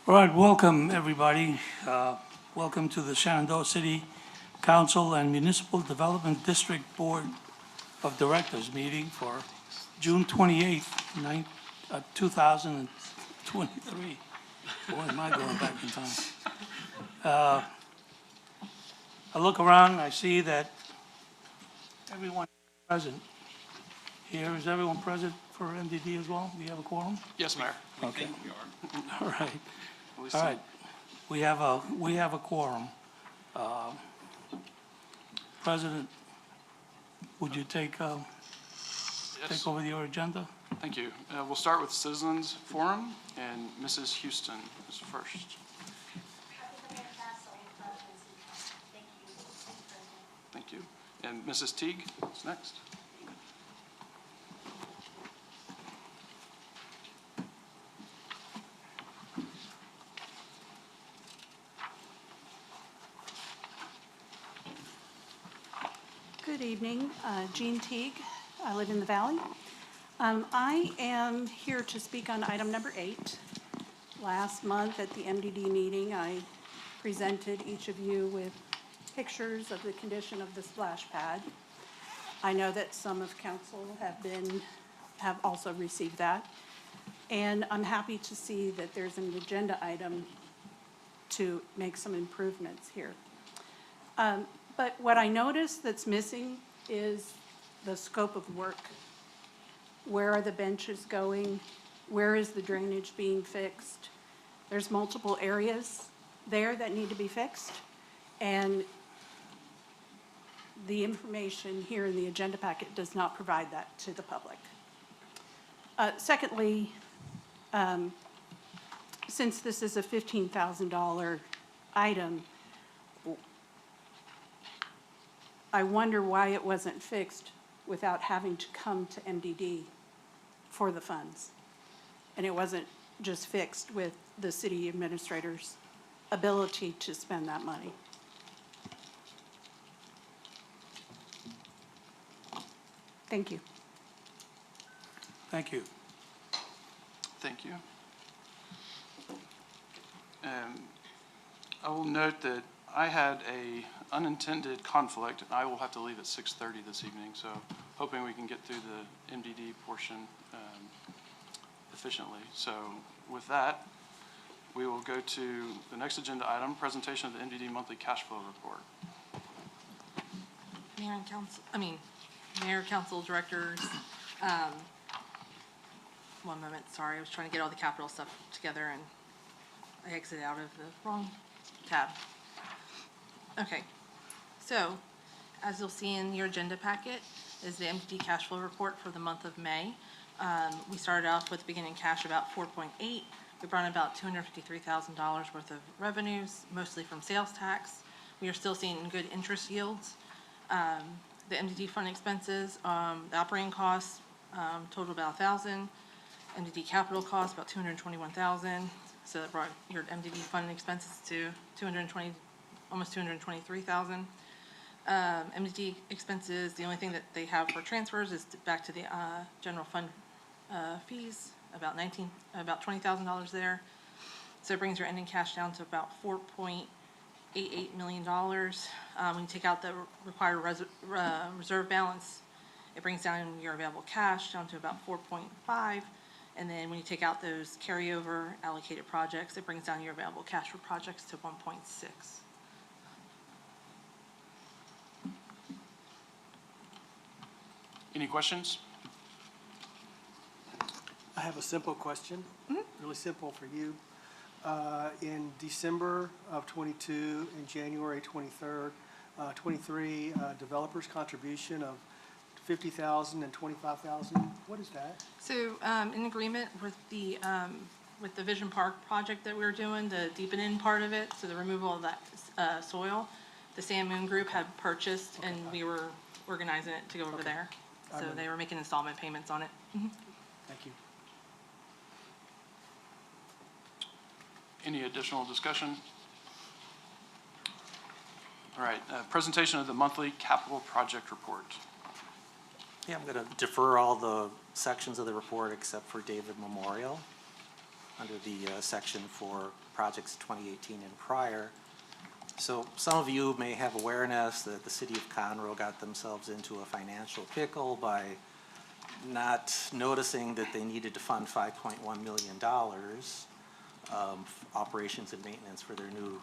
All right, welcome everybody. Welcome to the Shenandoah City Council and Municipal Development District Board of Directors meeting for June 28th, 2023. Boy, am I going back in time. I look around, I see that everyone is present here. Is everyone present for MDD as well? Do you have a quorum? Yes, Mayor. Okay. We are. All right. At least All right, we have a quorum. President, would you take Yes. over your agenda? Thank you. We'll start with Citizens Forum, and Mrs. Houston is first. Thank you. And Mrs. Teague is next. Good evening, Jean Teague. I live in the Valley. I am here to speak on item number 8. Last month at the MDD meeting, I presented each of you with pictures of the condition of the splash pad. I know that some of council have also received that. And I'm happy to see that there's an agenda item to make some improvements here. But what I noticed that's missing is the scope of work. Where are the benches going? Where is the drainage being fixed? There's multiple areas there that need to be fixed. And the information here in the agenda packet does not provide that to the public. Secondly, since this is a $15,000 item, I wonder why it wasn't fixed without having to come to MDD for the funds. And it wasn't just fixed with the city administrator's ability to spend that money. Thank you. Thank you. Thank you. I will note that I had a unintended conflict, and I will have to leave at 6:30 this evening, so hoping we can get through the MDD portion efficiently. So with that, we will go to the next agenda item, presentation of the MDD monthly cash flow report. Mayor, council directors, one moment, sorry, I was trying to get all the capital stuff together and I exited out of the wrong tab. Okay, so as you'll see in your agenda packet is the MDD cash flow report for the month of May. We started off with beginning cash about 4.8. We brought in about $253,000 worth of revenues, mostly from sales tax. We are still seeing good interest yields. The MDD fund expenses, the operating costs total about $1,000. MDD capital costs about $221,000. So that brought your MDD fund expenses to almost $223,000. MDD expenses, the only thing that they have for transfers is back to the general fund fees, about $20,000 there. So it brings your ending cash down to about $4.88 million. When you take out the required reserve balance, it brings down your available cash down to about 4.5. And then when you take out those carryover allocated projects, it brings down your available cash for projects to 1.6. Any questions? I have a simple question, really simple for you. In December of 22 and January 23rd, 23 developers contribution of $50,000 and $25,000. What is that? So in agreement with the Vision Park project that we were doing, the deepening part of it, so the removal of that soil, the Sam Moon Group had purchased, and we were organizing it to go over there. So they were making installment payments on it. Thank you. Any additional discussion? All right, presentation of the monthly capital project report. Yeah, I'm going to defer all the sections of the report except for David Memorial. under the section for projects 2018 and prior. So some of you may have awareness that the city of Conroe got themselves into a financial pickle by not noticing that they needed to fund $5.1 million operations and maintenance for their new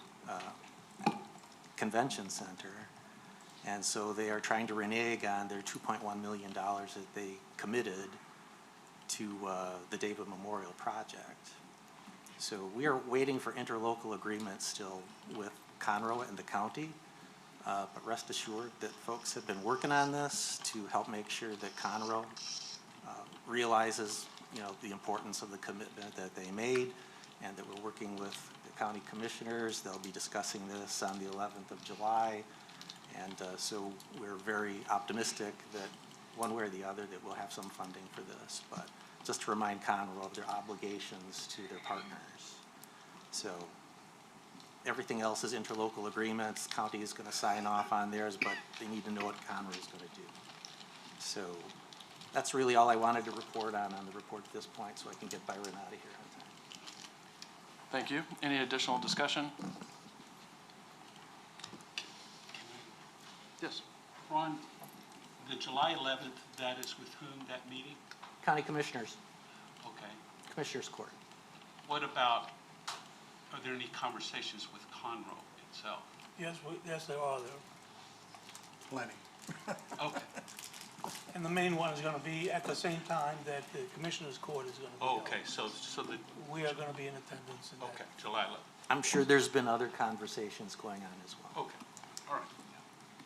convention center. And so they are trying to renege on their $2.1 million that they committed to the David Memorial Project. So we are waiting for interlocal agreements still with Conroe and the county, but rest assured that folks have been working on this to help make sure that Conroe realizes, the importance of the commitment that they made, and that we're working with the county commissioners. They'll be discussing this on the 11th of July, and so we're very optimistic that one way or the other that we'll have some funding for this. But just to remind Conroe of their obligations to their partners. So everything else is interlocal agreements. County is going to sign off on theirs, but they need to know what Conroe is going to do. So that's really all I wanted to report on the report at this point, so I can get Byron out of here on time. Thank you. Any additional discussion? Yes. Ron, the July 11th, that is with whom, that meeting? County commissioners, Okay. commissioners court. What about, are there any conversations with Conroe itself? Yes, yes, there are there. Plenty. Okay. And the main one is going to be at the same time that the Commissioners Court is going to be held. Okay, so the, We are going to be in attendance in that. okay, July 11th. I'm sure there's been other conversations going on as well. Okay, all right.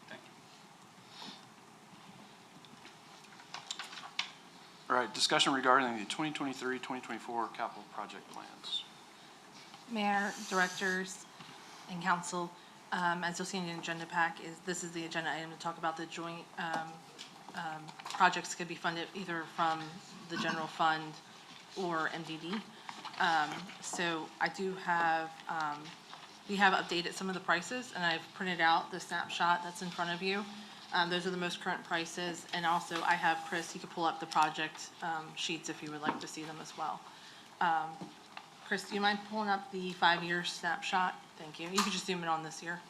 Thank you. All right, discussion regarding the 2023-2024 capital project plans. Mayor, directors, and council, as you'll see in the agenda pack, this is the agenda item to talk about the joint projects could be funded either from the general fund or MDD. So I do have, we have updated some of the prices, and I've printed out the snapshot that's in front of you. Those are the most current prices, and also I have Chris, he could pull up the project sheets if you would like to see them as well. Chris, do you mind pulling up the 5-year snapshot? Thank you. You can just zoom in on this year.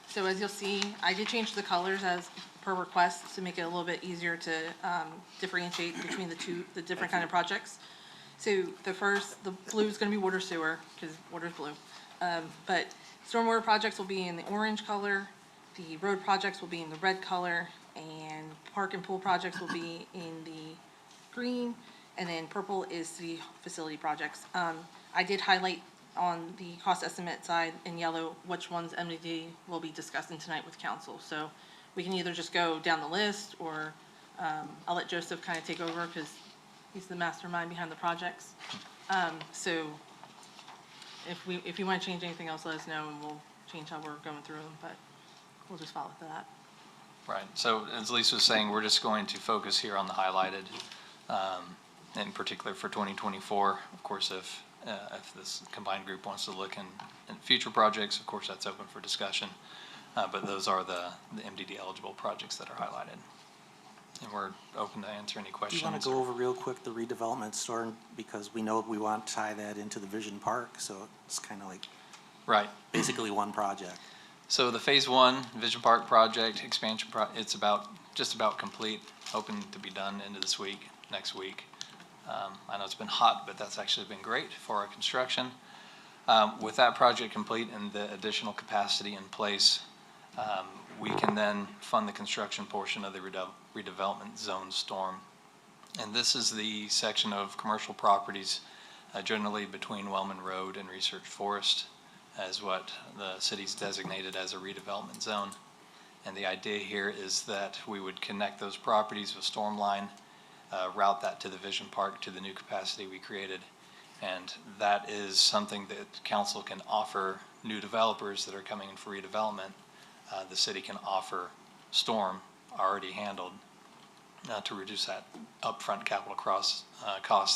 So as you'll see, I did change the colors as per request to make it a little bit easier to differentiate between the different kind of projects. So the blue is going to be water sewer, because water is blue. But stormwater projects will be in the orange color, the road projects will be in the red color, and park and pool projects will be in the green, and then purple is city facility projects. I did highlight on the cost estimate side in yellow which ones MDD will be discussing tonight with council. So we can either just go down the list, or I'll let Joseph kind of take over because he's the mastermind behind the projects. So if you want to change anything else, let us know and we'll change how we're going through them, but we'll just follow that. Right, so as Lisa was saying, we're just going to focus here on the highlighted, in particular for 2024. Of course, if this combined group wants to look in future projects, of course, that's open for discussion. But those are the MDD eligible projects that are highlighted. And we're open to answer any Do questions. you want to go over real quick the redevelopment storm, because we know we want to tie that into the Vision Park, so it's kind of like Right. basically one project. So the Phase 1 Vision Park project expansion, it's just about complete, hoping to be done into this week, next week. I know it's been hot, but that's actually been great for our construction. With that project complete and the additional capacity in place, we can then fund the construction portion of the redevelopment zone storm. And this is the section of commercial properties generally between Wellman Road and Research Forest, as what the city's designated as a redevelopment zone. And the idea here is that we would connect those properties with storm line, route that to the Vision Park, to the new capacity we created. And that is something that council can offer new developers that are coming in for redevelopment. The city can offer storm already handled to reduce that upfront capital cost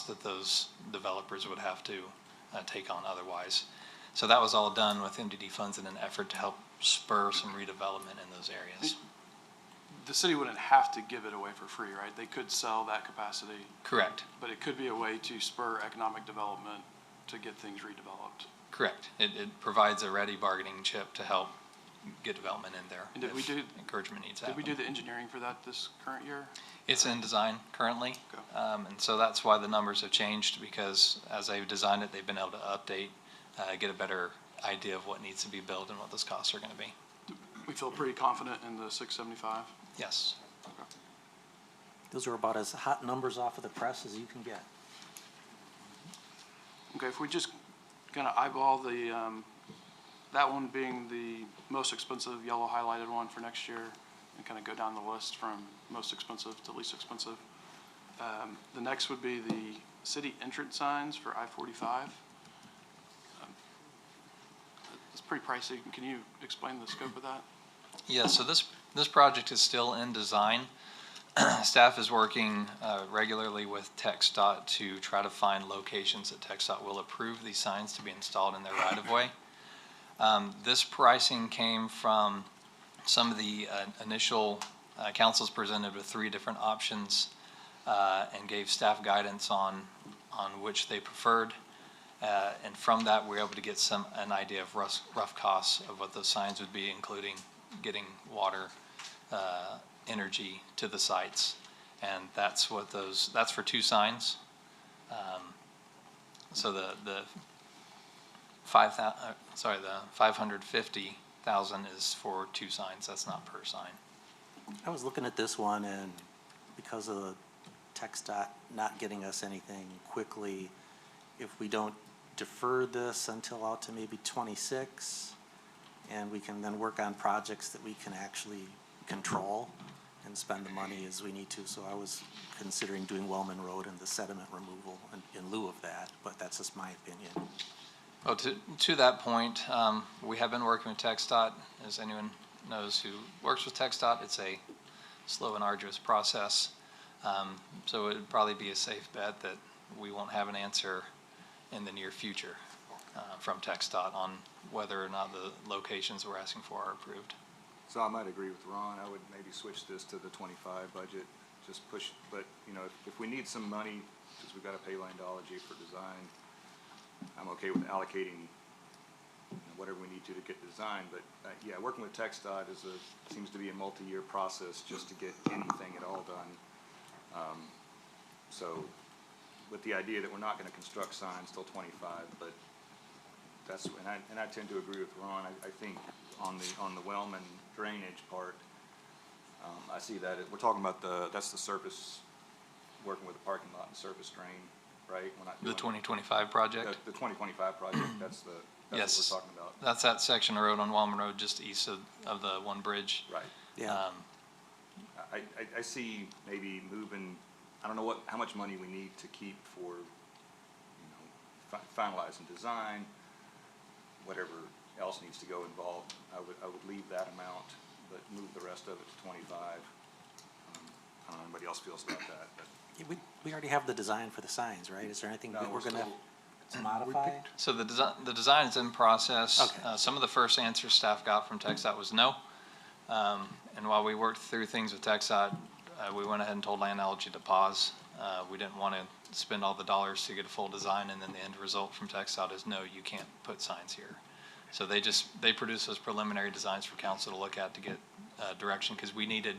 that those developers would have to take on otherwise. So that was all done with MDD funds in an effort to help spur some redevelopment in those areas. the city wouldn't have to give it away for free, right? They could sell that capacity, Correct, but it could be a way to spur economic development to get things redeveloped. correct. It provides a ready bargaining chip to help get development in there. And did we if do- encouragement needs to Did we happen. do the engineering for that this current year? It's in design currently, Okay. and so that's why the numbers have changed, because as they've designed it, they've been able to update, get a better idea of what needs to be built and what those costs are gonna be. We feel pretty confident in the 675. Yes. Those are about as hot numbers off of the press as you can get. Okay, if we just kind of eyeball the, that one being the most expensive yellow highlighted one for next year, and kind of go down the list from most expensive to least expensive. The next would be the city entrance signs for I-45. It's pretty pricey. Can you explain the scope of that? Yeah, so this project is still in design. Staff is working regularly with TxDOT to try to find locations that TxDOT will approve these signs to be installed in their right-of-way. This pricing came from some of the initial councils presented with 3 different options and gave staff guidance on which they preferred. And from that, we were able to get an idea of rough costs of what those signs would be, including getting water, energy to the sites. And that's what that's for 2 signs. So the 550,000 is for 2 signs. That's not per sign. I was looking at this one, and because of the TxDOT not getting us anything quickly, if we don't defer this until out to maybe 26, and we can then work on projects that we can actually control and spend the money as we need to. So I was considering doing Wellman Road and the sediment removal in lieu of that, but that's just my opinion. Well, to that point, we have been working with TxDOT. As anyone knows who works with TxDOT, it's a slow and arduous process. So it would probably be a safe bet that we won't have an answer in the near future from TxDOT on whether or not the locations we're asking for are approved. So I might agree with Ron. I would maybe switch this to the 25 budget, just push, but, you know, if we need some money, because we've got to pay Landology for design, I'm okay with allocating, you know, whatever we need to get designed, but, yeah, working with TxDOT seems to be a multi-year process just to get anything at all done. So, with the idea that we're not going to construct signs till 25, but that's, and I tend to agree with Ron. I think on the Wellman drainage part, I see that we're talking about that's the surface, working with the parking lot and surface drain, right? We're not The doing 2025 project? the 2025 project. That's Yes. what we're talking about. That's that section of road on Wellman Road just east of the one bridge. Right. Yeah. I see maybe moving. I don't know how much money we need to keep for, you know, finalizing design, whatever else needs to go involved. I would leave that amount, but move the rest of it to 25. I don't know how anybody else feels about that, but. Yeah, we already have the design for the signs, right? Is there anything No, that we're we're gonna still- modify? So the design is in process. Okay. Some of the first answers staff got from TxDOT was no. And while we worked through things with TxDOT, we went ahead and told Landology to pause. We didn't want to spend all the dollars to get a full design, and then the end result from TxDOT is no, you can't put signs here. So they produced those preliminary designs for council to look at to get direction, because we needed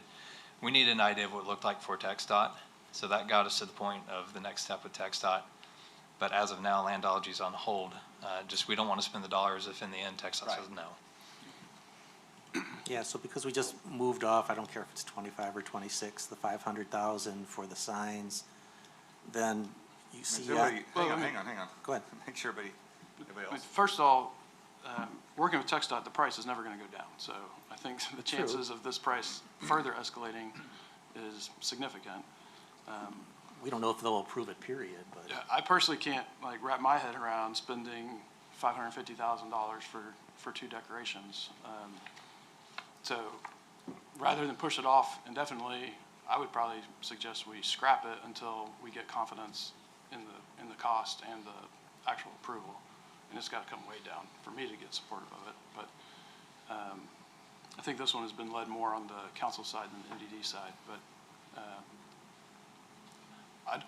an idea of what it looked like for TxDOT. So that got us to the point of the next step with TxDOT. But as of now, Landology's on hold. We don't want to spend the dollars if in the end TxDOT says no. Yeah, so because we just moved off, I don't care if it's 25 or 26, the 500,000 for the signs, then you see, Hang on. go ahead. Make sure everybody else. First of all, working with TxDOT, the price is never going to go down. So I think the chances of this price further escalating is significant. We don't know if they'll approve it, period, but. Yeah, I personally can't wrap my head around spending $550,000 for 2 decorations. So rather than push it off indefinitely, I would probably suggest we scrap it until we get confidence in the cost and the actual approval. And it's got to come way down for me to get supportive of it. But I think this one has been led more on the council side than the MDD side, but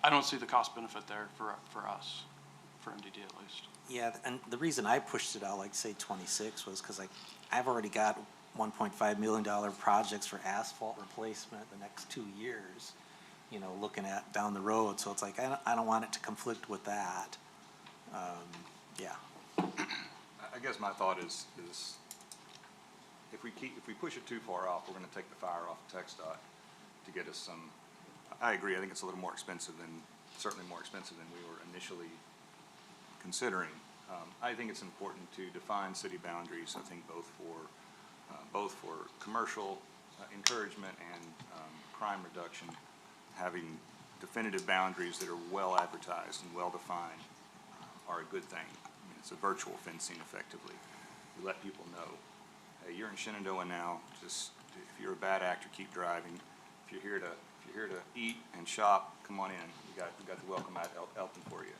I don't see the cost benefit there for us, for MDD at least. Yeah, and the reason I pushed it out, like say 26, was because I've already got $1.5 million projects for asphalt replacement the next 2 years, you know, looking at down the road. So it's like, I don't want it to conflict with that. Yeah. I guess my thought is if we push it too far off, we're gonna take the fire off of TxDOT to get us some, I agree, I think it's a little more expensive certainly more expensive than we were initially considering. I think it's important to define city boundaries, I think both for commercial encouragement and crime reduction. Having definitive boundaries that are well advertised and well defined are a good thing. I mean, it's a virtual fencing effectively. You let people know, hey, you're in Shenandoah now, just, if you're a bad actor, keep driving. If you're here to eat and shop, come on in. We got the welcome mat open for you.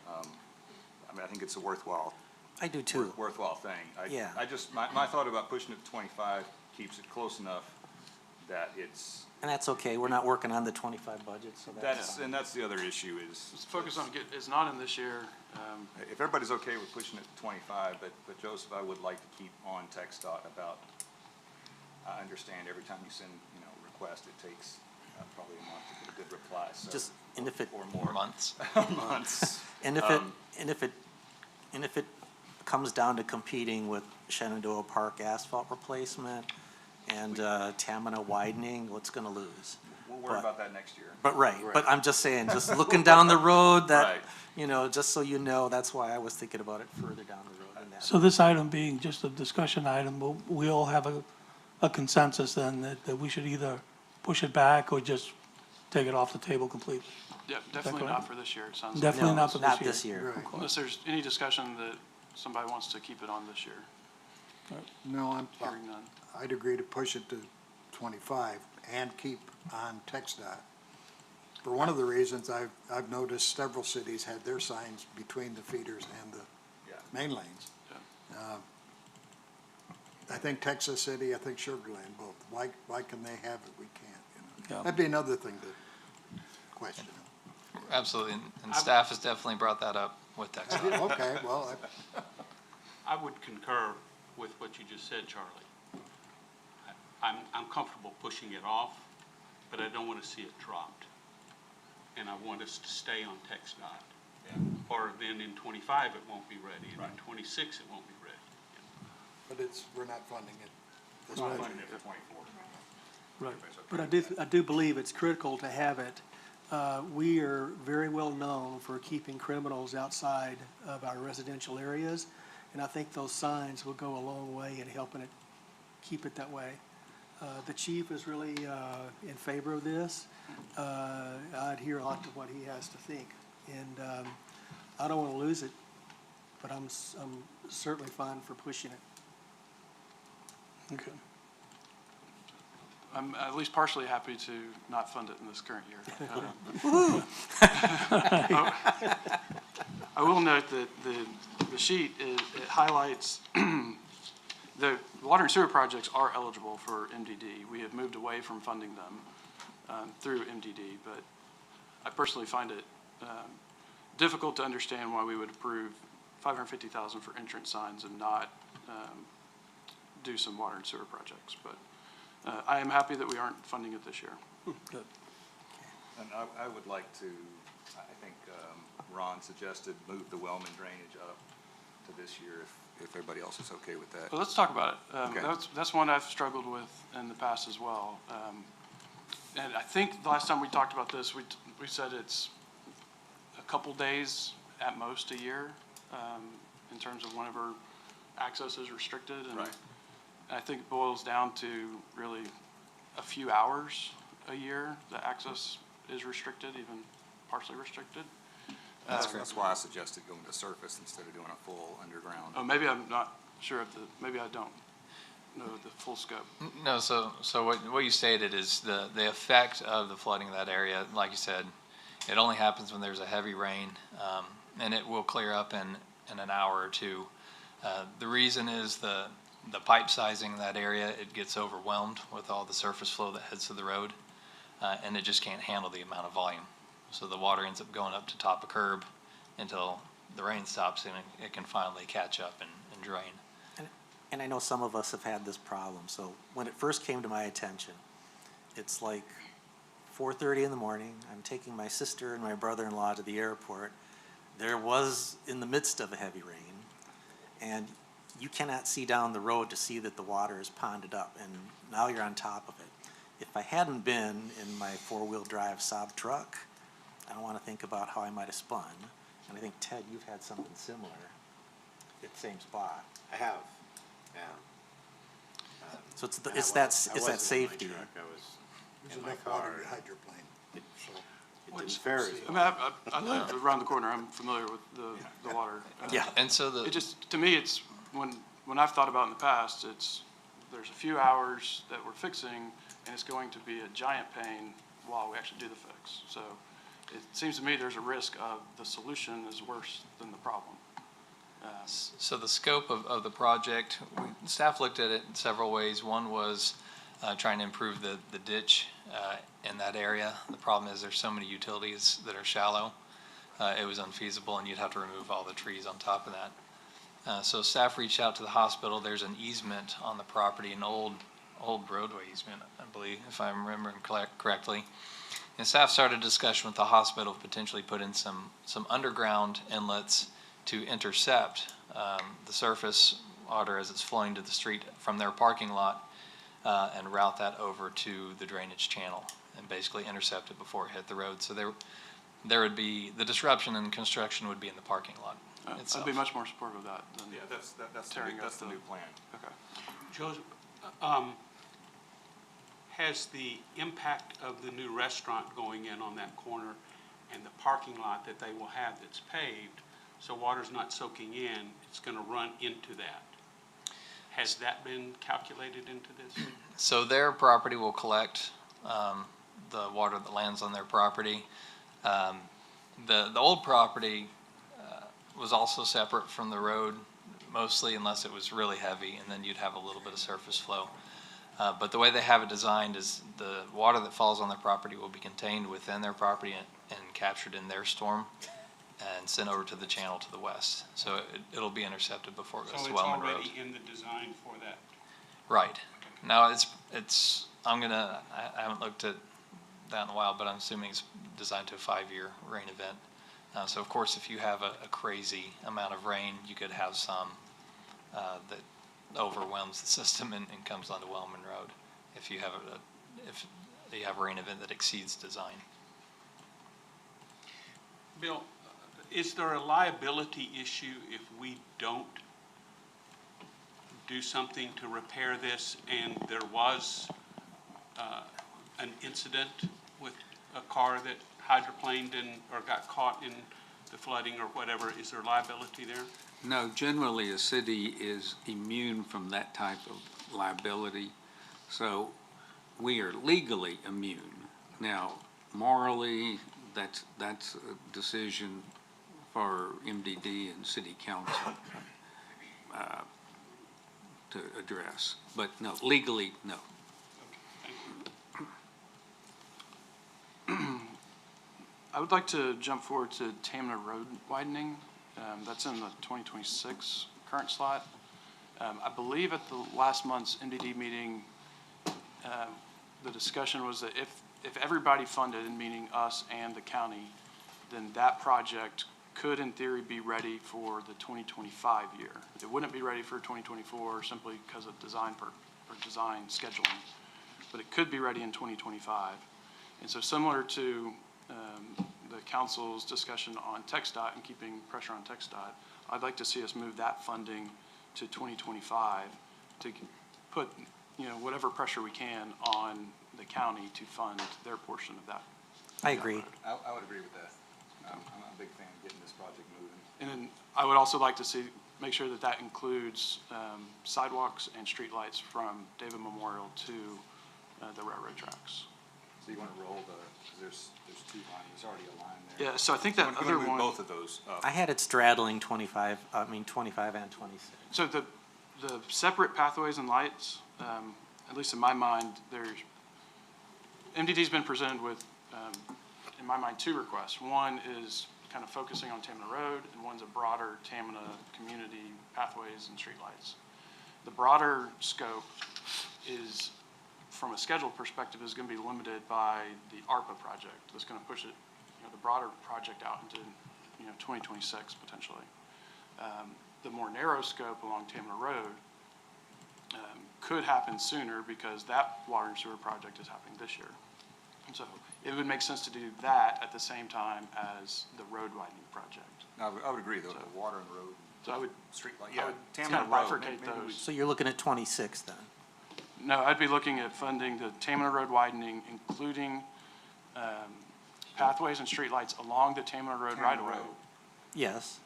I mean, I think it's a worthwhile. I do too. Worthwhile thing. Yeah. I just, my thought about pushing it to 25 keeps it close enough that it's. And that's okay. We're not working on the 25 budget, so that's fine. And that's the other issue is. Let's focus on it's not in this year. If everybody's okay with pushing it to 25, but Joseph, I would like to keep on TxDOT about, I understand every time you send, request, it takes probably a month to get a good reply, so. Just, and if it, Or more. Months. Months. and if it comes down to competing with Shenandoah Park asphalt replacement and Tamina widening, what's gonna lose? We'll worry about that next year. But but I'm just saying, just looking down the road, that, Right. just so you know, that's why I was thinking about it further down the road than that. So this item being just a discussion item, we all have a consensus then that we should either push it back or just take it off the table completely. Yeah, definitely not for this year, it sounds like. Definitely No, not for not this this year. year. Right. Unless there's any discussion that somebody wants to keep it on this year. No, Hearing none. I'd agree to push it to 25 and keep on TxDOT. For one of the reasons I've noticed several cities had their signs between the feeders and the Yeah. main lanes. Yeah. I think Texas City, I think Sugar Land, both. Why can they have it, we can't, Yeah. That'd be another thing to question. Absolutely, and staff has definitely brought that up with TxDOT. Okay, well, I would concur with what you just said, Charlie. I'm comfortable pushing it off, but I don't want to see it dropped. And I want us to stay on TxDOT. Or then in 25, it won't be ready, and in 26, it won't be ready. but we're not funding it. this Not budget. funding it for 24. Right. But I do believe it's critical to have it. We are very well known for keeping criminals outside of our residential areas, and I think those signs will go a long way in helping it, keep it that way. The chief is really in favor of this. I'd hear a lot to what he has to think, and I don't want to lose it, but I'm certainly fine for pushing it. Okay. I'm at least partially happy to not fund it in this current year. I will note that the sheet, it highlights the water and sewer projects are eligible for MDD. We have moved away from funding them through MDD, but I personally find it difficult to understand why we would approve $550,000 for entrance signs and not do some water and sewer projects. But I am happy that we aren't funding it this year. Good. And I would like to, I think Ron suggested move the Wellman drainage up to this year if everybody else is okay with that. Well, let's talk about it. Okay. That's one I've struggled with in the past as well. And I think the last time we talked about this, we said it's a couple days at most a year in terms of whenever access is restricted. And Right. I think it boils down to really a few hours a year that access is restricted, even partially restricted. That's why I suggested going to surface instead of doing a full underground. Oh, maybe I'm not sure of maybe I don't know the full scope. No, so what you stated is the effect of the flooding of that area, like you said, it only happens when there's a heavy rain, and it will clear up in an hour or two. The reason is the pipe sizing in that area, it gets overwhelmed with all the surface flow that heads to the road, and it just can't handle the amount of volume. So the water ends up going up to top of curb until the rain stops and it can finally catch up and drain. And I know some of us have had this problem, so when it first came to my attention, it's like 4:30 in the morning, I'm taking my sister and my brother-in-law to the airport. There was in the midst of a heavy rain, and you cannot see down the road to see that the water is ponded up, and now you're on top of it. If I hadn't been in my four-wheel drive Saab truck, I don't want to think about how I might have spun. And I think, Ted, you've had something similar at the same spot. I have, yeah. So it's And it's I that wasn't it's that in my safety. truck. I was There's in my enough water car. in your hydroplane, so. It didn't fare as I well. mean, I live around the corner. I'm familiar with the water. Yeah. And so It just, to me, it's, when I've thought about it in the past, there's a few hours that we're fixing, and it's going to be a giant pain while we actually do the fix. So it seems to me there's a risk of the solution is worse than the problem. So the scope of the project, staff looked at it in several ways. One was trying to improve the ditch in that area. The problem is there's so many utilities that are shallow. It was unfeasible, and you'd have to remove all the trees on top of that. So staff reached out to the hospital. There's an easement on the property, an old roadway easement, I believe, if I'm remembering correctly. And staff started a discussion with the hospital of potentially put in some underground inlets to intercept the surface water as it's flowing to the street from their parking lot and route that over to the drainage channel and basically intercept it before it hit the road. So there would be, the disruption in construction would be in the parking lot I'd itself. be much more supportive of that than Yeah, that's tearing up the new plan. Okay. Joseph, has the impact of the new restaurant going in on that corner and the parking lot that they will have that's paved, so water's not soaking in, it's gonna run into that? Has that been calculated into this? So their property will collect the water that lands on their property. The old property was also separate from the road, mostly unless it was really heavy, and then you'd have a little bit of surface flow. But the way they have it designed is the water that falls on their property will be contained within their property and captured in their storm and sent over to the channel to the west. So it'll be intercepted before it goes So to it's Wellman Road. already in the design for that? Right. Now I haven't looked at that in a while, but I'm assuming it's designed to a 5-year rain event. So of course, if you have a crazy amount of rain, you could have some that overwhelms the system and comes onto Wellman Road if you have a rain event that exceeds design. Bill, is there a liability issue if we don't do something to repair this and there was an incident with a car that hydroplaned or got caught in the flooding or whatever? Is there liability there? No, generally a city is immune from that type of liability, so we are legally immune. Now, morally, that's a decision for MDD and city council to address, but no, legally, no. I would like to jump forward to Tamna Road widening. That's in the 2026 current slot. I believe at the last month's MDD meeting, the discussion was that if everybody funded, meaning us and the county, then that project could in theory be ready for the 2025 year. It wouldn't be ready for 2024 simply because of design scheduling, but it could be ready in 2025. And so similar to the council's discussion on TxDOT and keeping pressure on TxDOT, I'd like to see us move that funding to 2025 to put, whatever pressure we can on the county to fund their portion of that. I agree. I would agree with that. I'm a big fan of getting this project moving. And then I would also like to make sure that includes sidewalks and streetlights from David Memorial to the railroad tracks. So you want to roll because there's two lines, there's already a line there. Yeah, so I think that You other wanna move one. both of those up. I had it straddling 25 and 26. So The separate pathways and lights, at least in my mind, MDD's been presented with, in my mind, 2 requests. One is kind of focusing on Tamina Road, and one's a broader Tamina community pathways and streetlights. The broader scope is, from a schedule perspective, is going to be limited by the ARPA project. That's going to push it, the broader project out into, 2026 potentially. The more narrow scope along Tamina Road could happen sooner because that water and sewer project is happening this year. And so it would make sense to do that at the same time as the road widening project. I would agree, though, the water and road, So I would, street light, I yeah, would Tamina kind of Road, bifurcate maybe we those. So you're looking at 26 then? No, I'd be looking at funding the Tamina Road widening, including pathways and streetlights along the Tamina Road Tamina right-of-way. Road. Yes.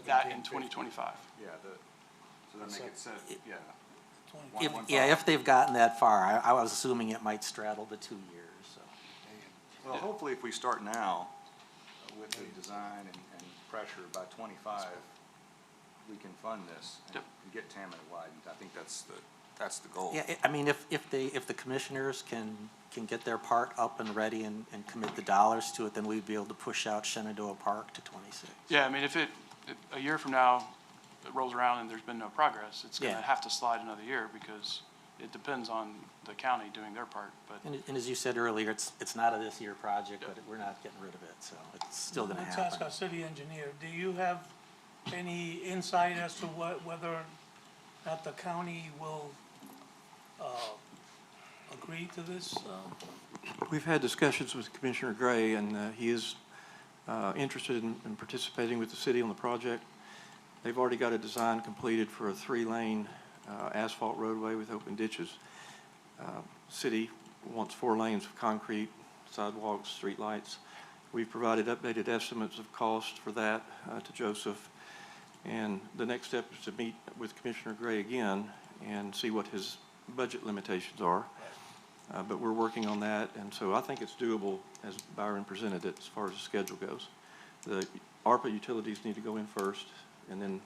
That in 2025. Yeah, so that make it set, yeah. If they've gotten that far, I was assuming it might straddle the 2 years, so. Well, hopefully if we start now with the design and pressure, by 25, we can fund this and get Tamina widened. I think that's the goal. Yeah, I mean, if the commissioners can get their part up and ready and commit the dollars to it, then we'd be able to push out Shenandoah Park to 26. Yeah, I mean, if a year from now, it rolls around and there's been no progress, it's going to Yeah. have to slide another year because it depends on the county doing their part. But And as you said earlier, it's not a this year project, but we're not getting rid of it, so it's still gonna Let's ask happen. our city engineer, do you have any insight as to whether or not the county will agree to this? We've had discussions with Commissioner Gray, and he is interested in participating with the city on the project. They've already got a design completed for a 3-lane asphalt roadway with open ditches. City wants 4 lanes of concrete, sidewalks, streetlights. We've provided updated estimates of cost for that to Joseph. And the next step is to meet with Commissioner Gray again and see what his budget limitations are. But we're working on that, and so I think it's doable as Byron presented it as far as the schedule goes. The ARPA utilities need to go in first, and then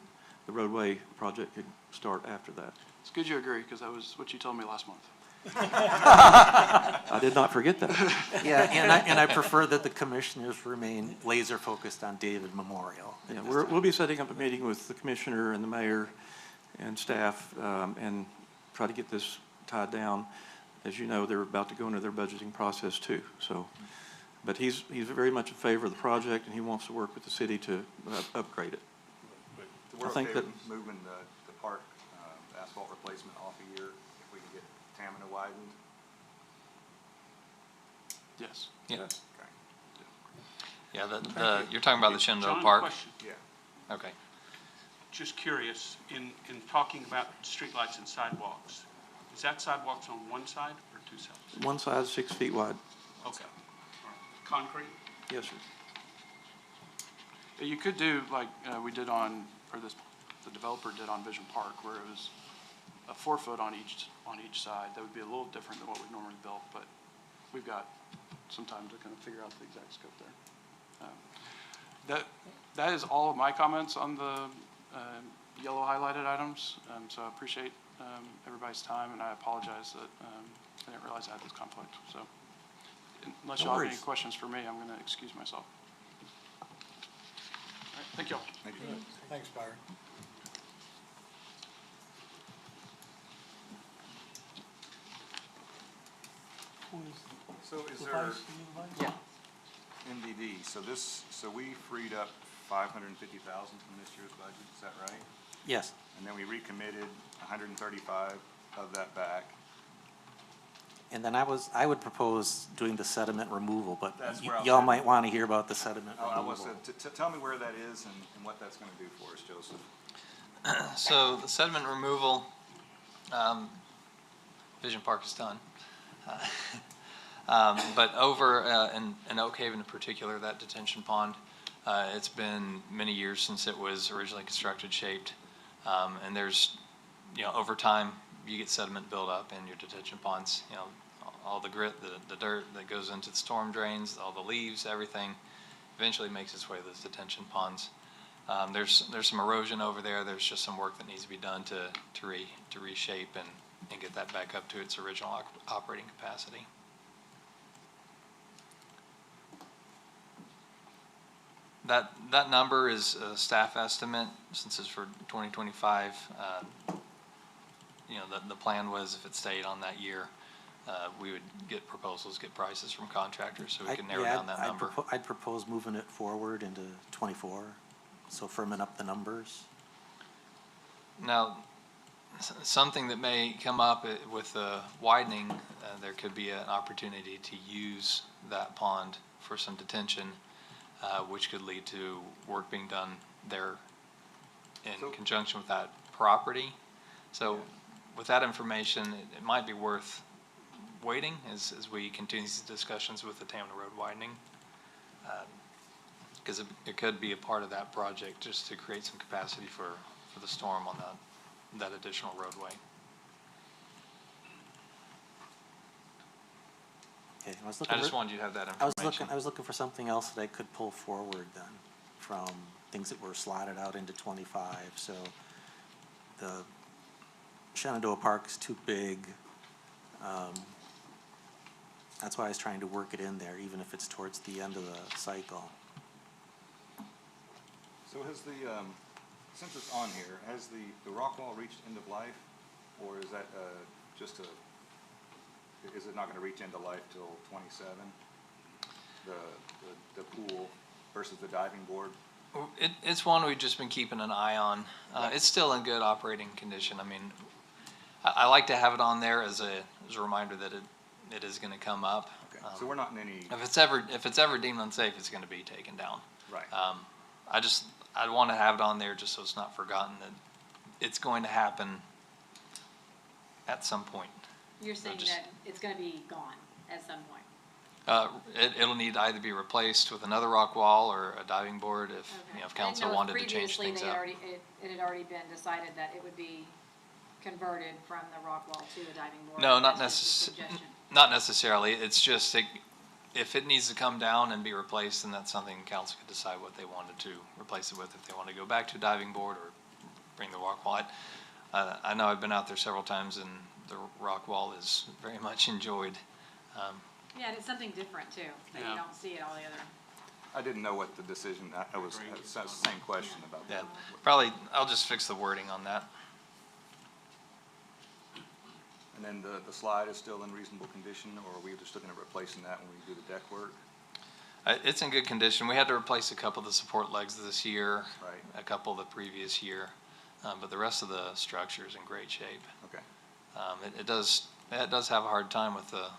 the roadway project could start after that. it's good you agree because that was what you told me last month. I did not forget that. Yeah, and I prefer that the commissioners remain laser focused on David Memorial. Yeah, we'll be setting up a meeting with the commissioner and the mayor and staff, and try to get this tied down. As you know, they're about to go into their budgeting process too, so. But he's very much in favor of the project, and he wants to work with the city to upgrade it. We're I think okay that- with moving the park asphalt replacement off a year if we can get Tamina widened. Yes. Yeah, Okay. yeah, you're talking about the Shenandoah John, Park? question. Yeah. Okay. Just curious, in talking about streetlights and sidewalks, is that sidewalks on one side or 2 sides? One side 6 feet wide. Okay. All right. Concrete? Yes, sir. You could do like we did the developer did on Vision Park, where it was a 4-foot on each side. That would be a little different than what we've normally built, but we've got some time to kind of figure out the exact scope there. That is all of my comments on the yellow highlighted items. So I appreciate everybody's time, and I apologize that I didn't realize I had this conflict. So unless y'all have any questions for me, I'm going to excuse myself. All right, thank y'all. Thank you. Thanks, Byron. Who is So is the there vice? You the vice? MDD, so we freed up 550,000 from this year's budget, is that right? Yes. And then we recommitted 135 of that back. And then I would propose doing the sediment removal, but That's where I was y'all headed. might want to hear about the sediment I want removal. to tell me where that is and what that's going to do for us, Joseph. So the sediment removal, Vision Park is done. But over in Oak Haven in particular, that detention pond, it's been many years since it was originally constructed, shaped. And there's, over time, you get sediment buildup in your detention ponds, all the grit, the dirt that goes into the storm drains, all the leaves, everything eventually makes its way to those detention ponds. There's some erosion over there. There's just some work that needs to be done to reshape and get that back up to its original operating capacity. That number is a staff estimate since it's for 2025. The plan was if it stayed on that year, we would get proposals, get prices from contractors so we can narrow down that number. I'd propose moving it forward into '24, so firming up the numbers. Now, something that may come up with the widening, there could be an opportunity to use that pond for some detention, which could lead to work being done there in conjunction with that property. So with that information, it might be worth waiting as we continue these discussions with the Tamna Road widening, because it could be a part of that project just to create some capacity for the storm on that additional roadway. Okay, I just wanted you to have that information. I was looking for something else that I could pull forward then from things that were slotted out into '25. So the Shenandoah Park is too big. That's why I was trying to work it in there, even if it's towards the end of the cycle. So has the, since it's on here, has the rock wall reached end of life? Or is that is it not going to reach end of life till 27? The pool versus the diving board? It's one we've just been keeping an eye on. It's still in good operating condition. I mean, I like to have it on there as a reminder that it is going to come up. Okay. So we're not in any. If it's ever deemed unsafe, it's going to be taken down. Right. I'd want to have it on there just so it's not forgotten that it's going to happen at some point. You're saying that it's going to be gone at some point? It'll need to either be replaced with another rock wall or a diving board if council wanted to change things up. It had already been decided that it would be converted from the rock wall to a diving board? No, not necessarily. It's just if it needs to come down and be replaced, then that's something council could decide what they wanted to replace it with, if they want to go back to a diving board or bring the rock wall. I know I've been out there several times, and the rock wall is very much enjoyed. Yeah, and it's something different too, that you don't see it all the other. I didn't know what the decision, I was the same question about that. Probably, I'll just fix the wording on that. And then the slide is still in reasonable condition, or are we just looking at replacing that when we do the deck work? It's in good condition. We had to replace a couple of the support legs this year, Right. a couple the previous year, but the rest of the structure is in great shape. Okay. It does have a hard time with the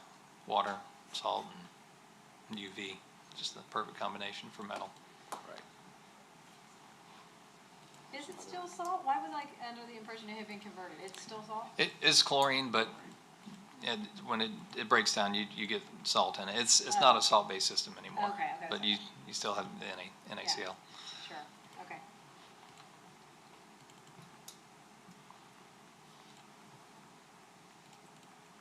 water, salt, and UV. Just the perfect combination for metal. Right. Is it still salt? Why was I under the impression it had been converted? It's still salt? It is chlorine, but when it breaks down, you get salt in it. It's not a salt-based system anymore. Okay. But you still have the NaCl. Sure, okay.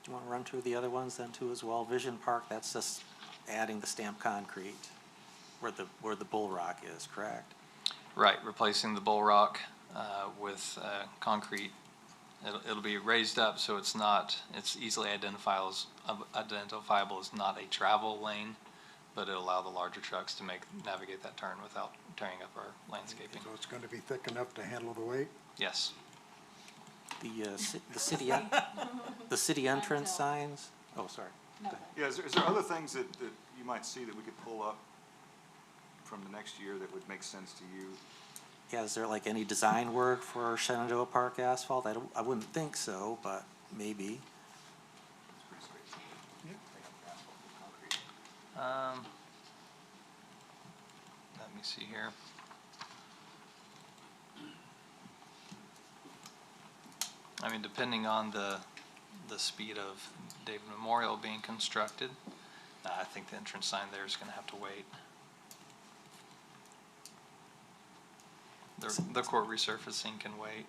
Do you want to run through the other ones then too as well? Vision Park, that's just adding the stamped concrete where the bull rock is, correct? Right, replacing the bull rock with concrete. It'll be raised up so it's easily identifiable as not a travel lane, but it'll allow the larger trucks to navigate that turn without tearing up our landscaping. So it's going to be thick enough to handle the weight? Yes. The city entrance signs. Oh, sorry. Yeah, is there other things that you might see that we could pull up from the next year that would make sense to you? Yeah, is there like any design work for Shenandoah Park asphalt? I wouldn't think so, but maybe. Let me see here. I mean, depending on the speed of David Memorial being constructed, I think the entrance sign there is going to have to wait. The court resurfacing can wait.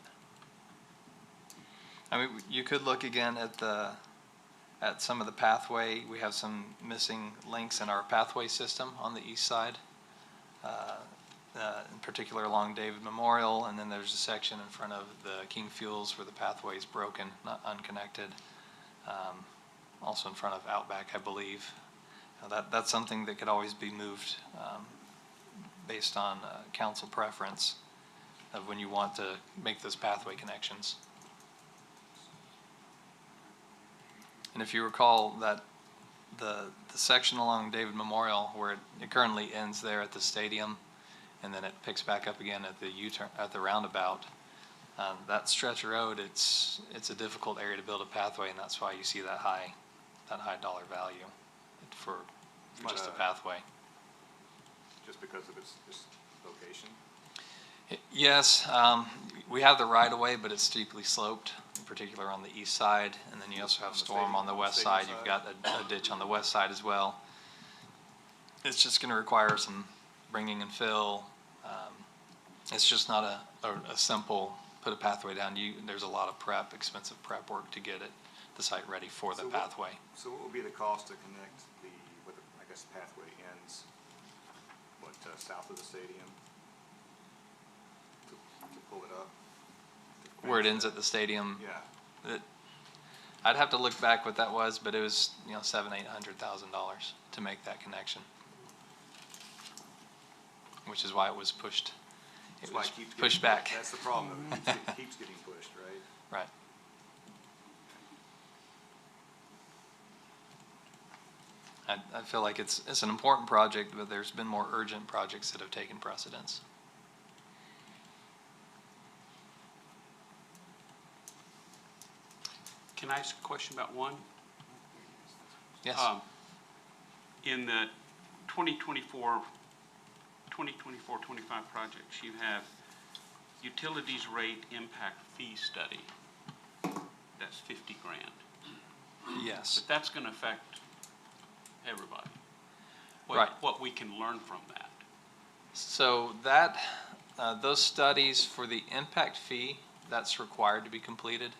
I mean, you could look again at some of the pathway. We have some missing links in our pathway system on the east side. in particular along David Memorial, and then there's a section in front of the King Fuels where the pathway is broken, not unconnected. Also in front of Outback, I believe. That's something that could always be moved based on council preference of when you want to make those pathway connections. And if you recall that the section along David Memorial where it currently ends there at the stadium, and then it picks back up again at the U-turn at the roundabout. That stretch of road, it's a difficult area to build a pathway, and that's why you see that high dollar value for just a pathway. Just because of its location? Yes, we have the right of way, but it's steeply sloped, in particular on the east side, and then you also have storm on the west side. You've got a ditch on the west side as well. It's just going to require some bringing and fill. It's just not a simple put a pathway down. There's a lot of expensive prep work to get the site ready for the pathway. So what would be the cost to connect where I guess the pathway ends, south of the stadium? To pull it up? Where it ends at the stadium? Yeah. I'd have to look back what that was, but it was $700,000-800,000 to make that connection, which is why it was pushed. It was pushed back. That's the problem. It keeps getting pushed, right? Right. I feel like it's an important project, but there's been more urgent projects that have taken precedence. Can I ask a question about one? Yes. In the 2024-25 projects, you have utilities rate impact fee study. That's 50 grand. Yes. But that's going to affect everybody. Right. What we can learn from that. So those studies for the impact fee, that's required to be completed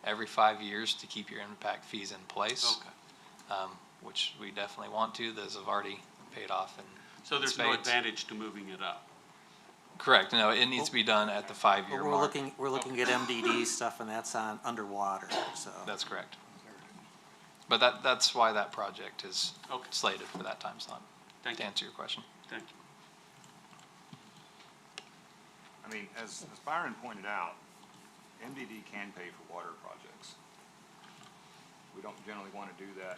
every 5 years to keep your impact fees in place. Okay. Which we definitely want to. Those have already paid off. So there's no advantage to moving it up? Correct. No, it needs to be done at the 5-year mark. We're looking at MDD stuff, and that's on underwater, so. That's correct. But that's why that project is slated for that time slot. Thank you. To answer your question. Thank you. I mean, as Byron pointed out, MDD can pay for water projects. We don't generally want to do that,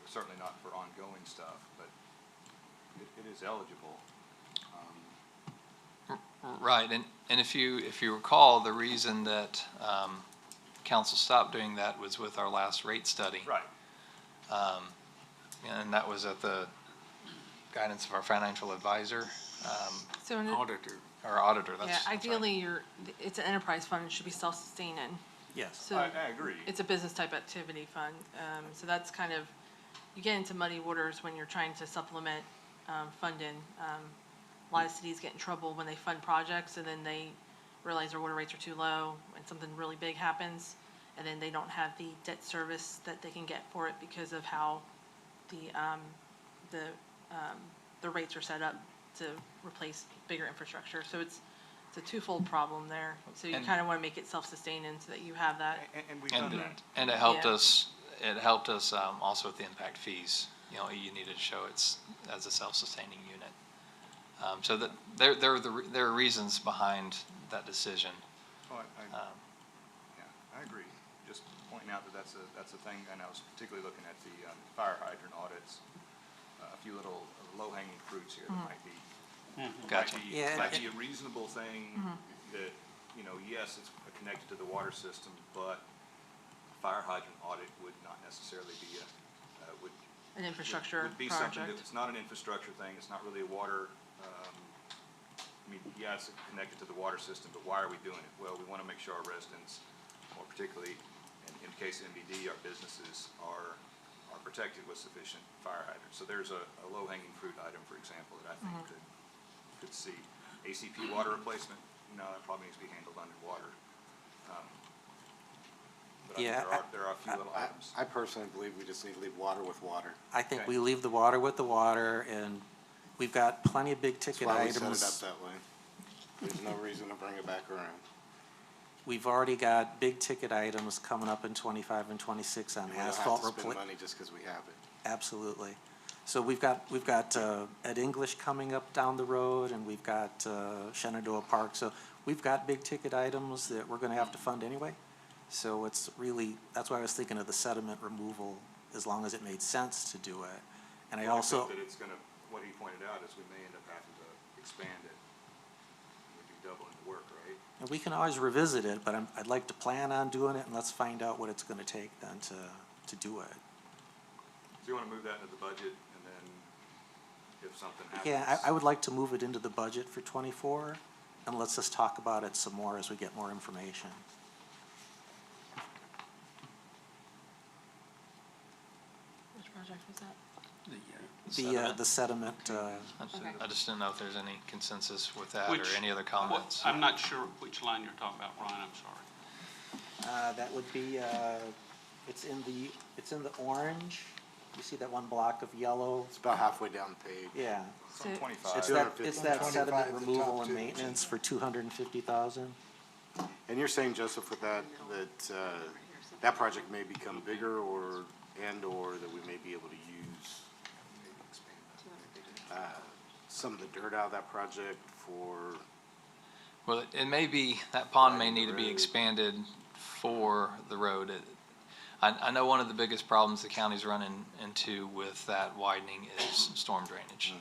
certainly not for ongoing stuff, but it is eligible. Right, and if you recall, the reason that council stopped doing that was with our last rate study. Right. And that was at the guidance of our financial advisor. So Auditor. Our auditor, yeah, that's right. ideally, it's an enterprise fund, it should be self-sustaining. Yes. So I agree. it's a business type activity fund. So that's kind of, you get into muddy waters when you're trying to supplement funding. A lot of cities get in trouble when they fund projects and then they realize their water rates are too low and something really big happens, and then they don't have the debt service that they can get for it because of how the rates are set up to replace bigger infrastructure. So it's a twofold problem there. So you kind of want to make it self-sustaining so that you have that. And we've done that. And it helped Yeah. us. It helped us also with the impact fees. You needed to show it's as a self-sustaining unit. So that there are reasons behind that decision. Oh, I agree. Just pointing out that that's a thing, and I was particularly looking at the fire hydrant audits. A few little low-hanging fruits here that might be Gotcha. might be a reasonable thing that, yes, it's connected to the water system, but a fire hydrant audit would not necessarily be An infrastructure would be something project. it's not an infrastructure thing. It's not really a water. Yeah, it's connected to the water system, but why are we doing it? Well, we want to make sure our residents, or particularly in the case of MDD, our businesses are protected with sufficient fire hydrants. So there's a low-hanging fruit item, for example, that I think could see. ACP water replacement, that probably needs to be handled underwater. But I think there are a few little items. I personally believe we just need to leave water with water. I think Okay. we leave the water with the water, and We've got plenty of big That's ticket why we set it up items. that way. There's no reason to bring it back around. We've already got big ticket items coming up in 25 and 26 on And we don't have asphalt to spend replacement. money just because we have it. Absolutely. So we've got Ed English coming up down the road, and we've got Shenandoah Park. So we've got big ticket items that we're gonna have to fund anyway. So it's really, that's why I was thinking of the sediment removal, as long as it made sense to do it. And I Well, also, think that it's gonna, what he pointed out is we may end up having to expand it. We'd be doubling the work, right? and we can always revisit it, but I'd like to plan on doing it, and let's find out what it's gonna take then to do it. So you wanna move that into the budget, and then if something happens? Yeah, I would like to move it into the budget for 24, and let's just talk about it some more as we get more information. Which project was that? The sediment, I just didn't know if there's any consensus with that or Which- any other comments. I'm not sure which line you're talking about, Ron, I'm sorry. that would be, it's in the orange. You see that one block of yellow? It's about halfway down the page. Yeah. It's on So- 25. It's that 25, sediment the removal top and two. maintenance for 250,000. And you're saying, Joseph, with that that project may become bigger or that we may be able to use some of the dirt out of that project for, Well, it may be, that pond may Widening need the to be road. expanded for the road. I know one of the biggest problems the county's running into with that widening is storm drainage.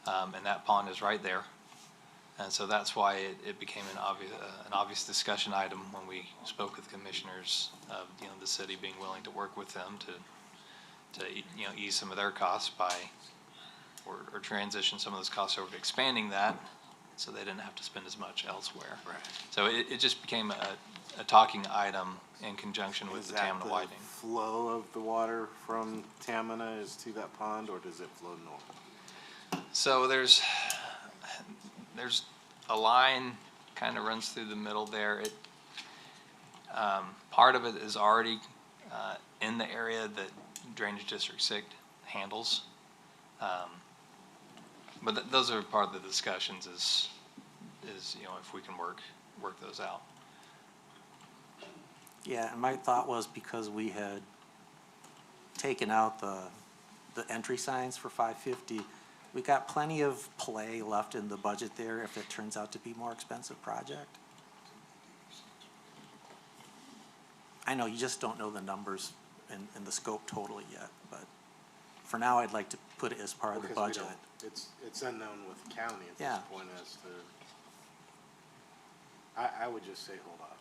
And that pond is right there. And so that's why it became an obvious discussion item when we spoke with commissioners of, the city being willing to work with them to ease some of their costs by, or transition some of those costs over to expanding that, so they didn't have to spend as much elsewhere. Right. So it just became a talking item in conjunction with is the that Tamina the widening. flow of the water from Tamina is to that pond, or does it flow north? So there's a line kind of runs through the middle there. Part of it is already in the area that Drainage District 6 handles. But those are part of the discussions is if we can work those out. Yeah, and my thought was because we had taken out the entry signs for 550, we got plenty of play left in the budget there if it turns out to be a more expensive project. I know you just don't know the numbers and the scope totally yet, but for now, I'd like to put it as part of the Because we budget. don't- It's unknown with the county at Yeah. this point as to, I would just say hold off.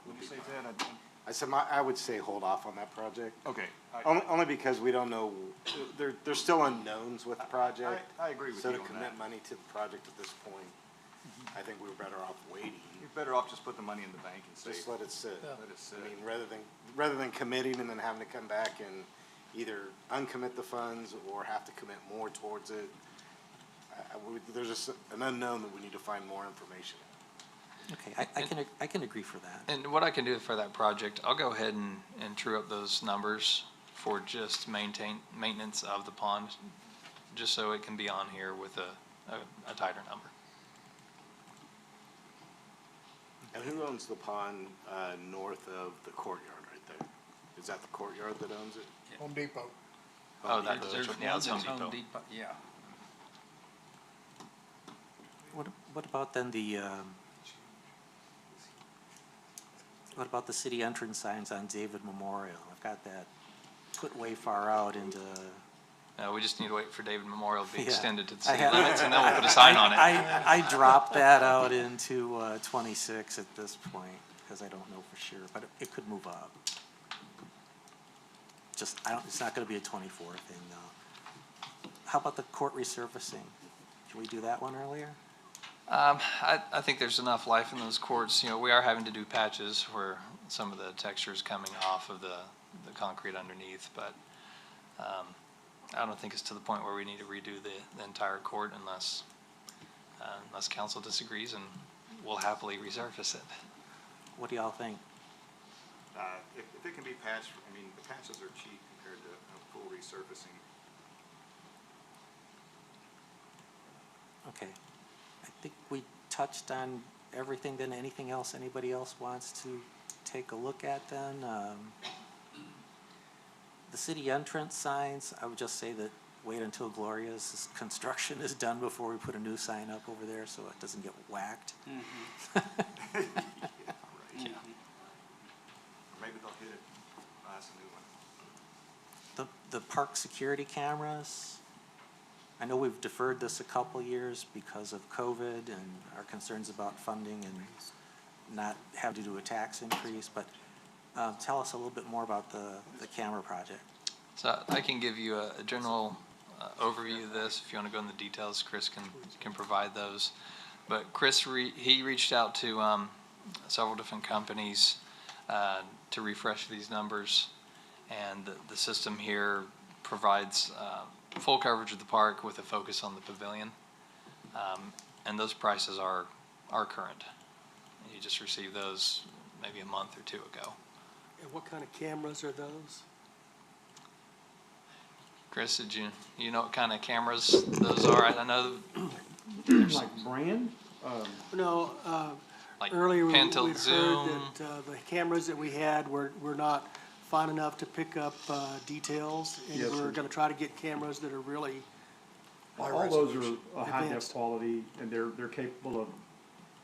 When you say that, I said, I would say hold off on that project. okay. Only because we don't know, there's still unknowns with the project. I agree with you So on to that. commit money to the project at this point, I think we were better off waiting. You're better off just put the money in the bank and Just save. let it sit. Let it sit. I mean, rather than committing and then having to come back and either uncommit the funds or have to commit more towards it, there's just an unknown that we need to find more information. Okay, I can agree for that. And what I can do for that project, I'll go ahead and true up those numbers for just maintenance of the pond, just so it can be on here with a tighter number. And who owns the pond north of the courtyard right there? Is that the courtyard that owns it? Home Depot. Oh, that, There's yeah, it's one Home that's Depot. Yeah. What about then what about the city entrance signs on David Memorial? I've got that put way far out into. We just need to wait for David Memorial to be Yeah. extended to the I city had- limits, and then we'll put a sign on it. I dropped that out into 26 at this point, because I don't know for sure, but it could move up. It's not gonna be a 24 thing though. How about the court resurfacing? Can we do that one earlier? I think there's enough life in those courts. We are having to do patches where some of the texture is coming off of the concrete underneath, but I don't think it's to the point where we need to redo the entire court unless council disagrees, and we'll happily resurface it. What do y'all think? If it can be patched, I mean, the patches are cheap compared to a full resurfacing. Okay. I think we touched on everything then. Anything else anybody else wants to take a look at then? The city entrance signs, I would just say that wait until Gloria's construction is done before we put a new sign up over there so it doesn't get whacked. Maybe they'll hit it, that's a new one. The park security cameras, I know we've deferred this a couple years because of COVID and our concerns about funding and not have to do a tax increase, but tell us a little bit more about the camera project. So I can give you a general overview of this. If you want to go into the details, Chris can provide those. But Chris, he reached out to several different companies to refresh these numbers. And the system here provides full coverage of the park with a focus on the pavilion. And those prices are current. You just received those maybe a month or two ago. And what kind of cameras are those? Chris, did you know what kind of cameras those are? I know Like brand? No, like earlier we'd pan tilt heard zoom. that the cameras that we had were not fine enough to pick up details. And Yes, we're sir. going to try to get cameras that are really All those are high def advanced. quality, and they're capable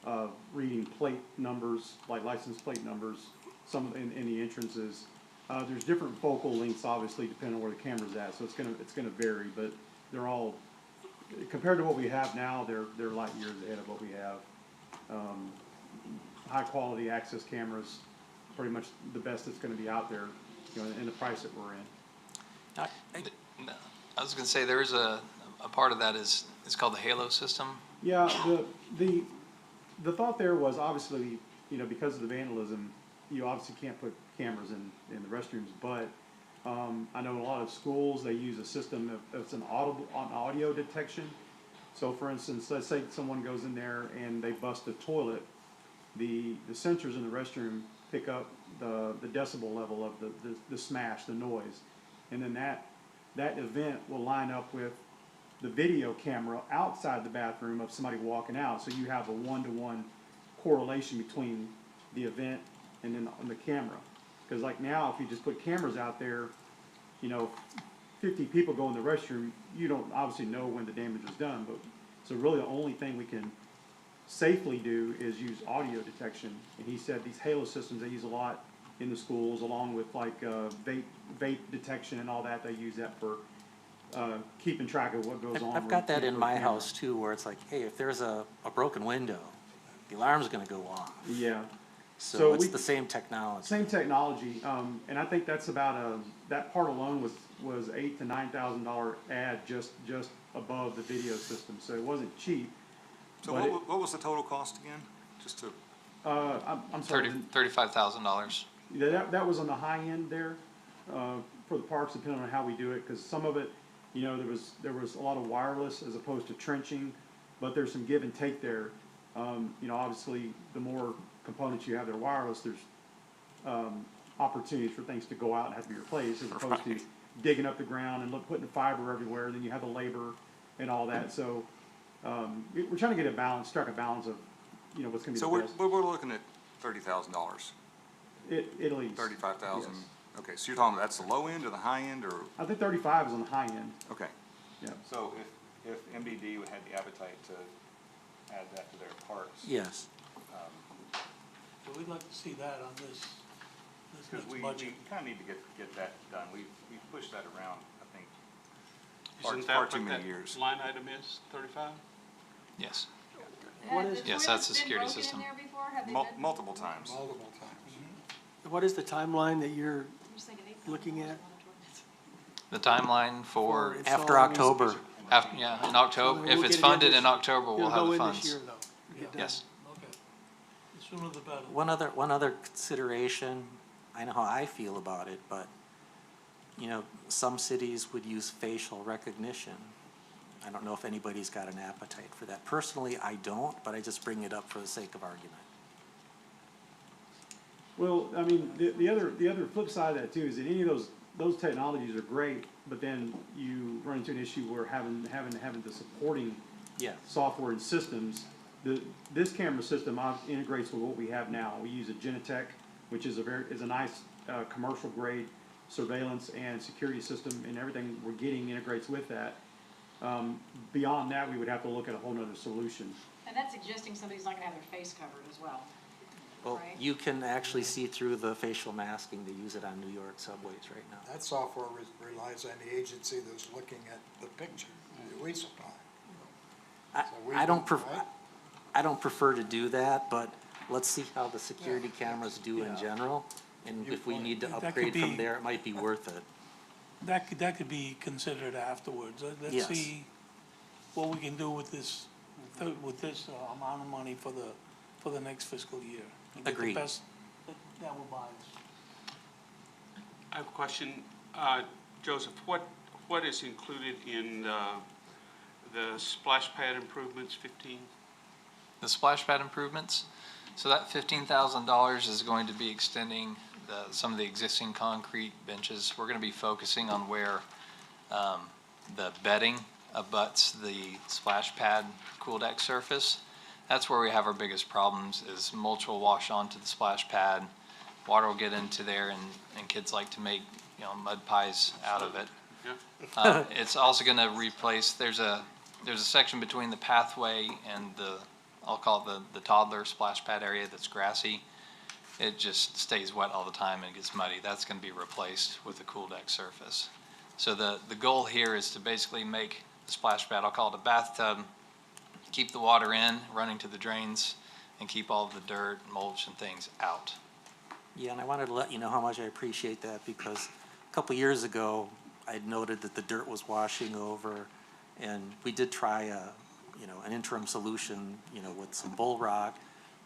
of reading plate numbers, like license plate numbers, some in the entrances. There's different focal lengths, obviously, depending on where the camera's at, so it's gonna vary, but they're all, compared to what we have now, they're light years ahead of what we have. High quality access cameras, pretty much the best that's gonna be out there, you know, in the price that we're in. I was going to say there's a part of that is called the Halo system. Yeah, the thought there was obviously, you know, because of the vandalism, you obviously can't put cameras in the restrooms, but I know a lot of schools, they use a system that's an audio detection. So for instance, let's say someone goes in there and they bust a toilet, the sensors in the restroom pick up the decibel level of the smash, the noise, and then that event will line up with the video camera outside the bathroom of somebody walking out, so you have a one-to-one correlation between the event and then on the camera. Because like now, if you just put cameras out there, you know, 50 people go in the restroom, you don't obviously know when the damage was done, but so really the only thing we can safely do is use audio detection. And he said these Halo systems, they use a lot in the schools, along with like vape detection and all that. They use that for keeping track of what goes on. I've got that in my house too, where it's like, hey, if there's a broken window, the alarm's gonna go off. Yeah. So it's the same technology. Same technology, and I think that's about that part alone was $8,000 to $9,000 ad just above the video system, so it wasn't cheap. So what was the total cost again? Just to, I'm sorry. $35,000. That was on the high end there, for the parks, depending on how we do it, because some of it, you know, there was a lot of wireless as opposed to trenching, but there's some give and take there. You know, obviously, the more components you have that are wireless, there's opportunities for things to go out and have to be replaced, as opposed to digging up the ground and putting fiber everywhere. Then you have the labor and all that. So we're trying to get a balance, strike a balance of, you know, what's going to be the best. we're looking at $30,000. At least 35,000. Yes. Okay, so you're talking that's the low end or the high end, or? I think 35 is on the high end. Okay. Yeah. So if MDD would have the appetite to add that to their parks. Yes. So we'd like to see that on this Because next we budget. kind of need to get that done. We've pushed that around, I think, Isn't far that too what many that years. line item is, 35? Yes. What is- Yes, that's the security system. Multiple times. Multiple times. What is the timeline that you're looking at? The timeline for, After installing- October. in October, So if we'll it's get it in funded this- in October, we'll It'll have go the in funds. this year, though. Get done. Yes. Okay. The sooner the better. One other consideration, I know how I feel about it, but, you know, some cities would use facial recognition. I don't know if anybody's got an appetite for that. Personally, I don't, but I just bring it up for the sake of argument. Well, I mean, the other flip side of that too is that any of those technologies are great, but then you run into an issue where having the supporting Yeah. software and systems. This camera system integrates with what we have now. We use a Genetech, which is a nice commercial grade surveillance and security system, and everything we're getting integrates with that. Beyond that, we would have to look at a whole nother solution. And that's suggesting somebody's not gonna have their face covered as well. Well, Right. you can actually see through the facial masking. They use it on New York subways right now. That software relies on the agency that's looking at the picture that we supply. So we I don't do, prefer, right? I don't prefer to do that, but let's see how the security cameras do in general. And if we need to That could upgrade from be- there, it might be worth it. That could be considered afterwards. Let's Yes. see what we can do with this amount of money for the next fiscal year. And get the Agreed. best that will buy us. I have a question. Joseph, what is included in the splash pad improvements, 15? The splash pad improvements, so that $15,000 is going to be extending some of the existing concrete benches. We're going to be focusing on where the bedding abuts the splash pad cool deck surface. That's where we have our biggest problems, is mulch will wash onto the splash pad, water will get into there, and kids like to make, mud pies out of it. Yeah. It's also going to replace, there's a section between the pathway and I'll call it the toddler splash pad area that's grassy. It just stays wet all the time and gets muddy. That's going to be replaced with a cool deck surface. So the goal here is to basically make the splash pad, I'll call it a bathtub, keep the water in, running to the drains, and keep all of the dirt, mulch, and things out. Yeah, and I wanted to let you know how much I appreciate that, because a couple years ago, I'd noted that the dirt was washing over, and we did try an interim solution, with some bull rock.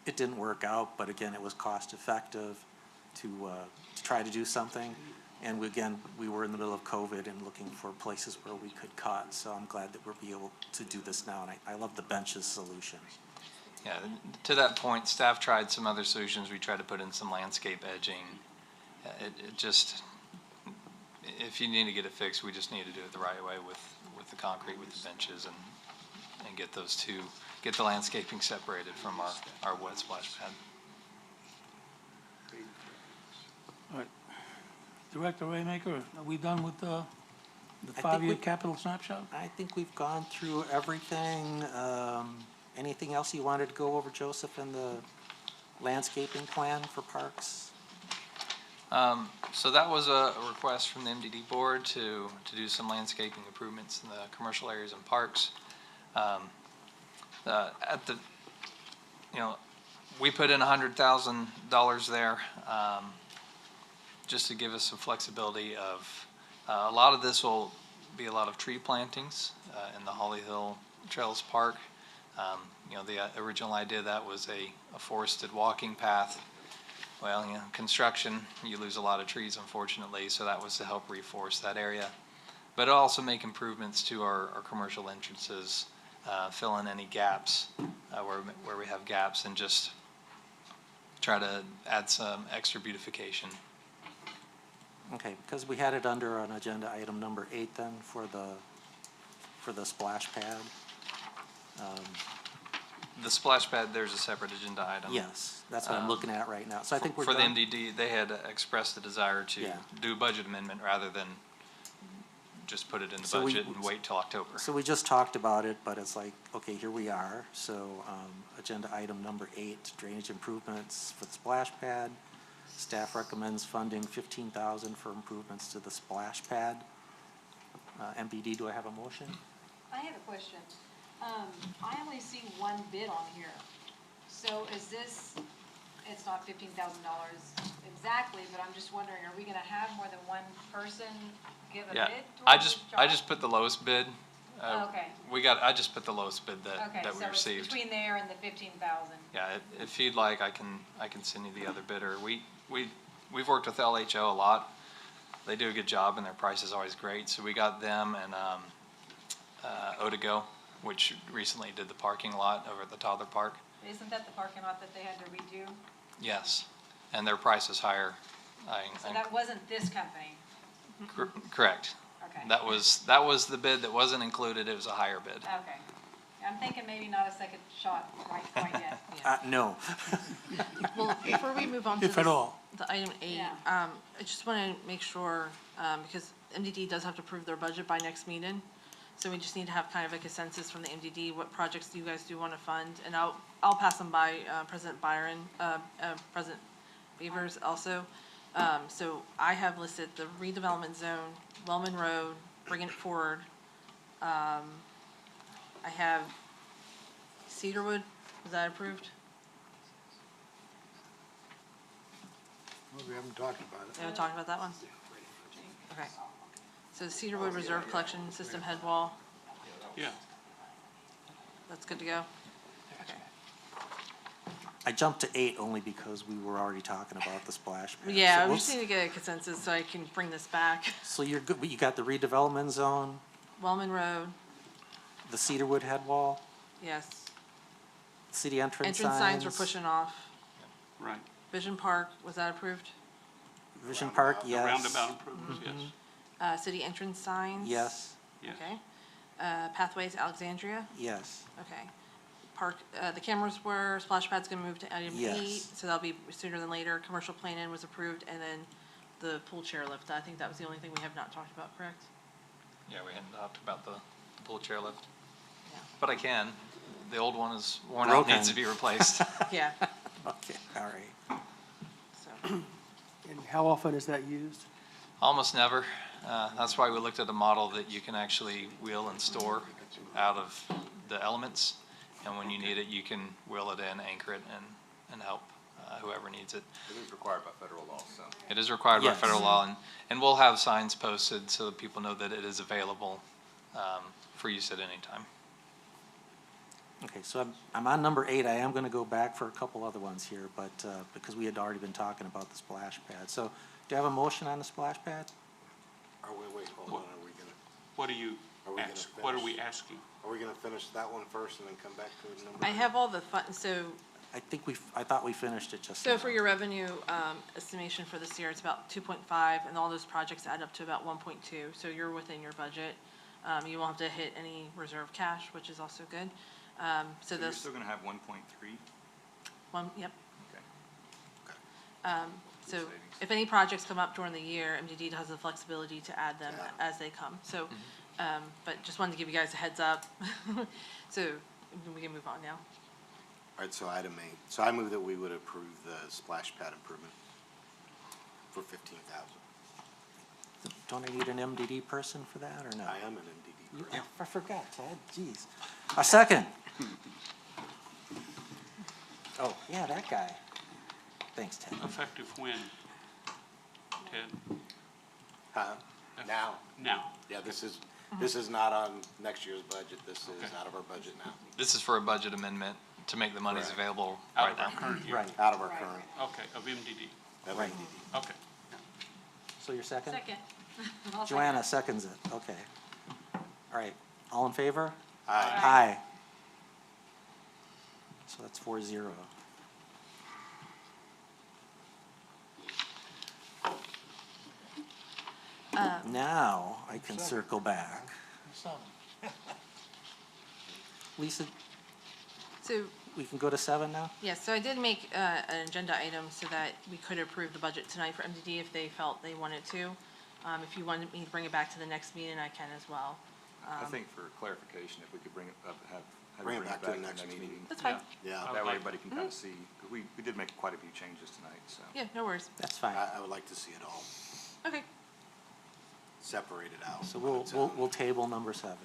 It didn't work out, but again, it was cost effective to try to do something. And we were in the middle of COVID and looking for places where we could cut, so I'm glad that we'll be able to do this now, and I love the benches solution. Yeah, to that point, staff tried some other solutions. We tried to put in some landscape edging. It just, if you need to get it fixed, we just need to do it the right way with the concrete, with the benches, and get the landscaping separated from our wet splash pad. All right. Director Raymaker, are we done with the think five-year we- capital snapshot? I think we've gone through everything. Anything else you wanted to go over, Joseph, in the landscaping plan for parks? So that was a request from the MDD board to do some landscaping improvements in the commercial areas and parks. We put in $100,000 there, just to give us some flexibility of, a lot of this will be a lot of tree plantings, in the Holly Hill Trails Park. The original idea of that was a forested walking path. Well, construction, you lose a lot of trees, unfortunately, so that was to help reforest that area. But also make improvements to our commercial entrances, fill in any gaps where we have gaps, and just try to add some extra beautification. Okay, because we had it under on agenda item number 8 then for the splash pad. The splash pad, there's a separate agenda item. Yes, that's what I'm looking at right now. So I think we're For the done. MDD, they had expressed the desire to Yeah. do a budget amendment rather than just put it in the So we- budget and wait till October. So we just talked about it, but it's like, okay, here we are. So agenda item number 8, drainage improvements for the splash pad. Staff recommends funding $15,000 for improvements to the splash pad. MDD, do I have a motion? I have a question. I only see one bid on here. So is this, it's not $15,000 exactly, but I'm just wondering, are we gonna have more than one person give a Yeah, bid I towards just, this job? I just put the lowest bid. Okay. I just put the lowest bid that we Okay, so it's received. between there and the 15,000. Yeah, if you'd like, I can send you the other bidder. We've worked with LHO a lot. They do a good job and their price is always great. So we got them and Otigo, which recently did the parking lot over at the toddler park. Isn't that the parking lot that they had to redo? Yes, and their price is higher. So that wasn't this company? Correct. Okay. That was the bid that wasn't included. It was a higher bid. Okay. I'm thinking maybe not a second shot right quite yet. No. Well, before we move on to If at all. the item 8, Yeah. I just want to make sure, because MDD does have to approve their budget by next meeting. So we just need to have kind of a consensus from the MDD, what projects do you guys do want to fund? And I'll pass them by President Byron, President Beavers also. So I have listed the redevelopment zone, Wellman Road, bringing it forward. I have Cedarwood, was that approved? Well, we haven't talked about it. We haven't talked about that one? Okay. So the Cedarwood Reserve Collection System head wall, Yeah. that's good to go? Okay. I jumped to 8 only because we were already talking about the splash pad. Yeah, So we just let's- need to get a consensus so I can bring this back. So you're good, you got the redevelopment zone, Wellman Road, the Cedarwood head wall, yes. city entrance signs. Entrance signs we're pushing off. Right. Vision Park, was that approved? Vision Park, The yes. roundabout improvements, yes. City entrance signs? Yes, Yes. Okay. Pathways Alexandria? yes. Okay. Park, the cameras were, splash pad's gonna move to item 8, Yes. so that'll be sooner than later. Commercial plan-in was approved, and then the pool chair lift, I think that was the only thing we have not talked about, correct? Yeah, we hadn't talked about the pool chair lift. Yeah. But I can. The old one is worn out, needs to Broken. be replaced. Yeah, Okay, all right. so, And how often is that used? Almost never. That's why we looked at a model that you can actually wheel and store out of the elements. And when you need it, you can wheel it in, anchor it, and help whoever needs it. It is required by federal law, so. It is required by Yes. federal law, and we'll have signs posted so that people know that it is available for use at any time. Okay, so I'm on number 8. I am gonna go back for a couple other ones here, but, because we had already been talking about the splash pad. So, do you have a motion on the splash pad? Wait, hold on, are we gonna, What do you Are we gonna ask? What are we finish? asking? are we gonna finish that one first and then come back to number? I have all the so, I think I thought we finished it just now. so for your revenue, estimation for this year, it's about 2.5, and all those projects add up to about 1.2, so you're within your budget. You won't have to hit any reserve cash, which is also good. So So you're this, still gonna have 1.3? yep. Okay. So Savings. if any projects come up during the year, MDD has the flexibility to add them as they come. So, but just wanted to give you guys a heads up. So we can move on now. All right, so item 8. So I move that we would approve the splash pad improvement for 15,000. Don't I need an MDD person for that, or no? I am an MDD Yeah, person. I forgot, Ted, jeez. A second. Oh, yeah, that guy. Thanks, Ted. Effective when, Ted? Huh? Now, Now. yeah, this is not on next year's budget. This is out of our budget now, This is for a budget amendment to make the monies Correct. available Out right of our now. current year? Right, out of our current Okay, of MDD. right. MDD. Okay. So you're second? Second. I'll second. Joanna seconds it, okay. All right, all in favor? Aye. Aye. So that's 4-0. Now I can circle back. Lisa, So, we can go to 7 now? yes, so I did make an agenda item so that we could approve the budget tonight for MDD if they felt they wanted to. If you wanted me to bring it back to the next meeting, I can as well. I think for clarification, if we could bring it up, have it Bring it back to the next meeting. That's fine. Yeah, That way everybody can kind of see, 'cause we did make quite a few changes tonight, so. Yeah, no worries. That's fine. I would like to see it all Okay. separated out. So on its own. we'll table number 7.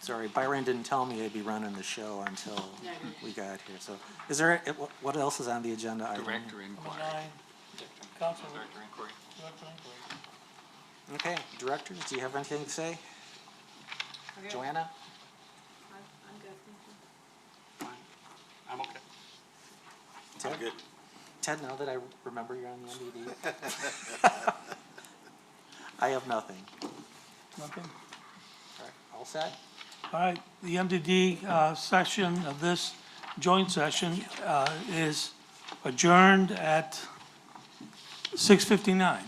Sorry, Byron didn't tell me I'd be running the show until we got here. So is there, what else is on the agenda item? Director inquiry. Council, Director inquiry. Okay, directors, do you have anything to say? Joanna? I'm good, thank you. Fine. I'm okay. Ted? I'm good. Ted, now that I remember you're on the MDD. I have nothing. nothing? All right, all set? All right, the MDD session of this joint session is adjourned at 6:59.